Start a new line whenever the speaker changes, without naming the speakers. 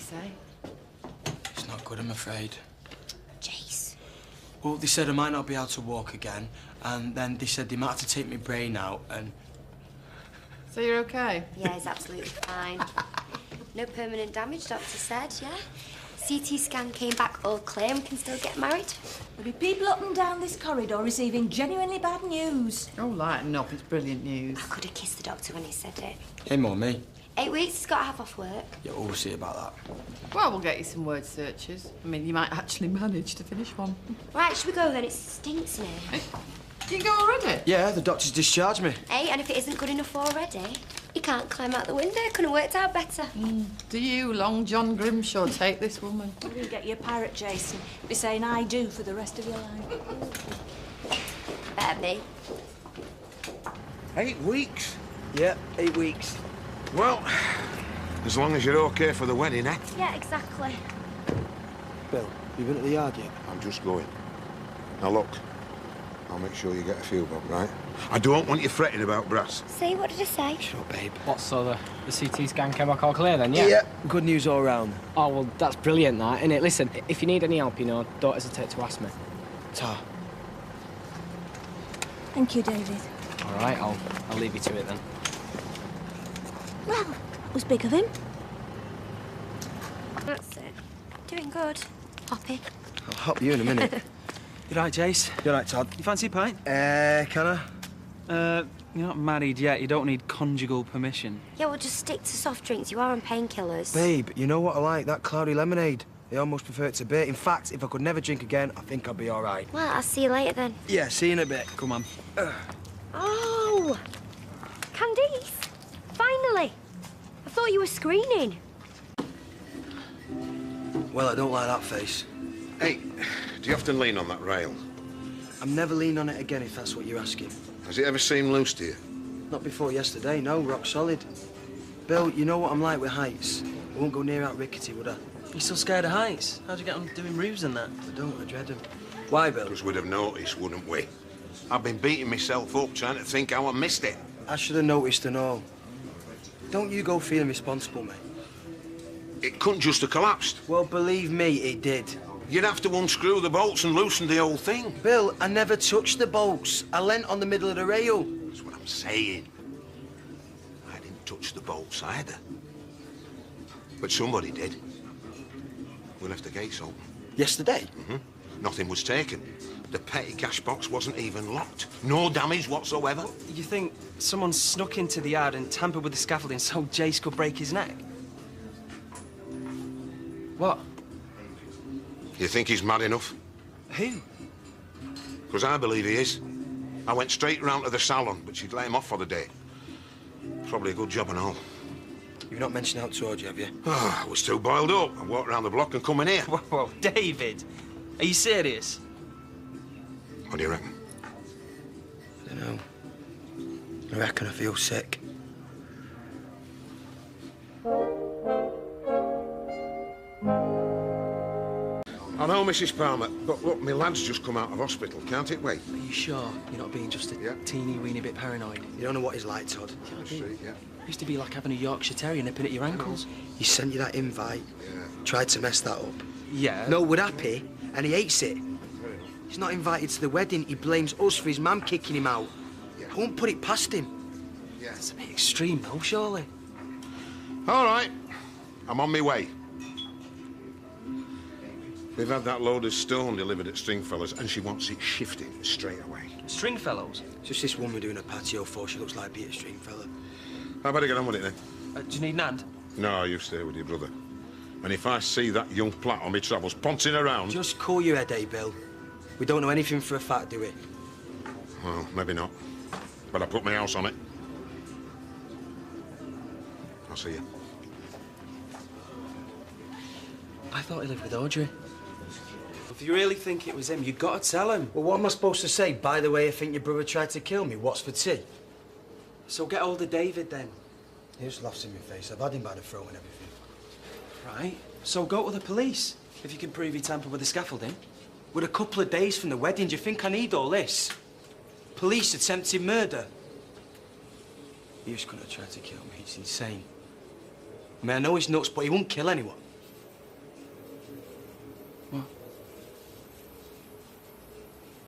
say?
It's not good, I'm afraid.
Jace.
Well, they said I might not be able to walk again, and then they said they might have to take my brain out, and...
So you're okay?
Yeah, he's absolutely fine. No permanent damage, doctor said, yeah? CT scan came back all clear and can still get married.
There'll be people up and down this corridor receiving genuinely bad news.
Oh, lighten up. It's brilliant news.
I could have kissed the doctor when he said it.
Him or me?
8 weeks, he's got to have off work.
Yeah, we'll see about that.
Well, we'll get you some word searches. I mean, you might actually manage to finish one.
Right, should we go then? It stinks in here.
Hey, you can go already?
Yeah, the doctor's discharged me.
Hey, and if it isn't good enough already, he can't climb out the window. Couldn't have worked out better.
Do you, Long John Grimshaw, take this woman?
You can get you a pirate, Jason. Be saying I do for the rest of your life.
Better me.
8 weeks?
Yeah, 8 weeks.
Well, as long as you're okay for the wedding, eh?
Yeah, exactly.
Bill, you been at the yard yet?
I'm just going. Now look, I'll make sure you get a few bob, right? I don't want you fretting about brass.
See, what did I say?
Sure, babe.
What, so the CT scan came back all clear then, yeah?
Yeah, good news all round.
Oh, well, that's brilliant, that, innit? Listen, if you need any help, you know, don't hesitate to ask me.
Ta.
Thank you, David.
All right, I'll leave you to it then.
Well, that was big of him.
That's it. Doing good. Poppy.
I'll help you in a minute.
You right, Jace?
You all right, Todd?
You fancy a pint?
Can I?
You're not married yet. You don't need conjugal permission.
Yeah, well, just stick to soft drinks. You are on painkillers.
Babe, you know what I like? That cloudy lemonade. I almost prefer it to beer. In fact, if I could never drink again, I think I'd be all right.
Well, I'll see you later then.
Yeah, see you in a bit.
Come on.
Oh! Candice! Finally! I thought you were screening.
Well, I don't like that face.
Hey, do you often lean on that rail?
I'm never leaning on it again if that's what you're asking.
Has it ever seemed loose to you?
Not before yesterday, no, rock solid. Bill, you know what I'm like with heights. I won't go near out rickety, would I?
You still scared of heights? How'd you get on doing roofs and that?
I don't, I dread them. Why, Bill?
Because we'd have noticed, wouldn't we? I've been beating myself up trying to think how I missed it.
I should have noticed and all. Don't you go feeling responsible, mate.
It couldn't just have collapsed.
Well, believe me, it did.
You'd have to unscrew the bolts and loosen the whole thing.
Bill, I never touched the bolts. I leant on the middle of the rail.
That's what I'm saying. I didn't touch the bolts either. But somebody did. We left the gates open.
Yesterday?
Nothing was taken. The petty cash box wasn't even locked. No damage whatsoever.
You think someone snuck into the yard and tampered with the scaffolding so Jace could break his neck? What?
You think he's mad enough?
Who?
Because I believe he is. I went straight round to the salon, but she'd let him off for the day. Probably a good job and all.
You've not mentioned how told you, have you?
I was too boiled up. I walked round the block and come in here.
Whoa, David. Are you serious?
What do you reckon?
I don't know. I reckon I feel sick.
I know, Mrs. Palmer, but look, my lad's just come out of hospital. Can't it wait?
Are you sure you're not being just a
Yeah.
teeny-weeny bit paranoid?
You don't know what he's like, Todd.
Yeah.
Used to be like having a Yorkshire Terrier nipping at your ankles.
He sent you that invite.
Yeah.
Tried to mess that up.
Yeah.
No, we're happy, and he hates it. He's not invited to the wedding. He blames us for his mum kicking him out.
Yeah.
I won't put it past him.
Yeah.
It's a bit extreme, though, surely.
All right. I'm on my way. They've had that load of stone delivered at Stringfellas, and she wants it shifted straight away.
Stringfellows?
Just this woman doing a patio for. She looks like Peter Stringfella.
I better get on with it then.
Do you need an hand?
No, you stay with your brother. And if I see that young plat on my travels poncing around...
Just cool your head, eh, Bill? We don't know anything for a fact, do we?
Well, maybe not. But I put my house on it. I'll see you.
I thought he lived with Audrey. If you really think it was him, you've got to tell him.
Well, what am I supposed to say? By the way, I think your brother tried to kill me. What's for tea?
So get hold of David, then.
He just laughs in my face. I've had him by the throat and everything.
Right. So go to the police, if you can prove he tampered with the scaffolding.
We're a couple of days from the wedding. Do you think I need all this? Police attempted murder. He was going to try to kill me. He's insane. I mean, I know he's nuts, but he won't kill anyone.